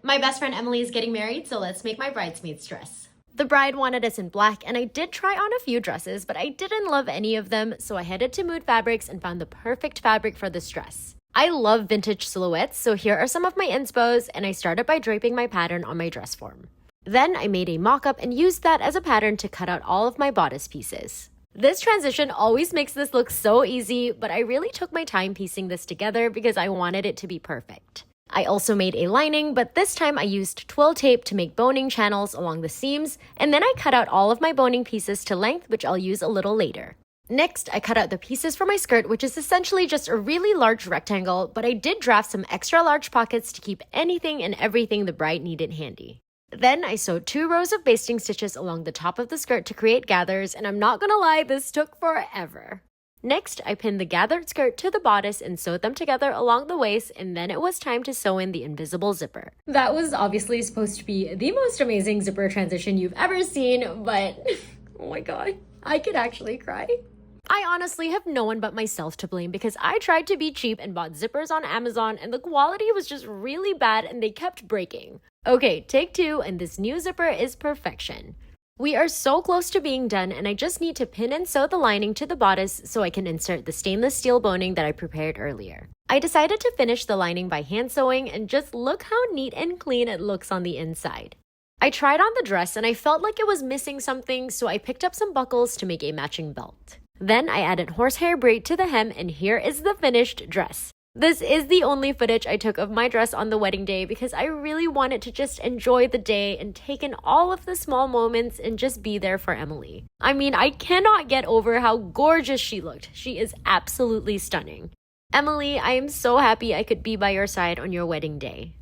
My best friend Emily is getting married, so let's make my bridesmaid's dress. The bride wanted us in black, and I did try on a few dresses, but I didn't love any of them, so I headed to Mood Fabrics and found the perfect fabric for this dress. I love vintage silhouettes, so here are some of my inspos, and I started by draping my pattern on my dress form. Then I made a mock-up and used that as a pattern to cut out all of my bodice pieces. This transition always makes this look so easy, but I really took my time piecing this together because I wanted it to be perfect. I also made a lining, but this time I used twill tape to make boning channels along the seams, and then I cut out all of my boning pieces to length, which I'll use a little later. Next, I cut out the pieces for my skirt, which is essentially just a really large rectangle, but I did draft some extra large pockets to keep anything and everything the bride needed handy. Then I sewed 2 rows of basting stitches along the top of the skirt to create gathers, and I'm not gonna lie, this took forever. Next, I pinned the gathered skirt to the bodice and sewed them together along the waist, and then it was time to sew in the invisible zipper. That was obviously supposed to be the most amazing zipper transition you've ever seen, but oh my god, I could actually cry. I honestly have no one but myself to blame because I tried to be cheap and bought zippers on Amazon, and the quality was just really bad and they kept breaking. Okay, take 2, and this new zipper is perfection. We are so close to being done, and I just need to pin and sew the lining to the bodice so I can insert the stainless steel boning that I prepared earlier. I decided to finish the lining by hand sewing, and just look how neat and clean it looks on the inside. I tried on the dress and I felt like it was missing something, so I picked up some buckles to make a matching belt. Then I added horsehair braid to the hem, and here is the finished dress. This is the only footage I took of my dress on the wedding day because I really wanted to just enjoy the day and take in all of the small moments and just be there for Emily. I mean, I cannot get over how gorgeous she looked. She is absolutely stunning. Emily, I am so happy I could be by your side on your wedding day.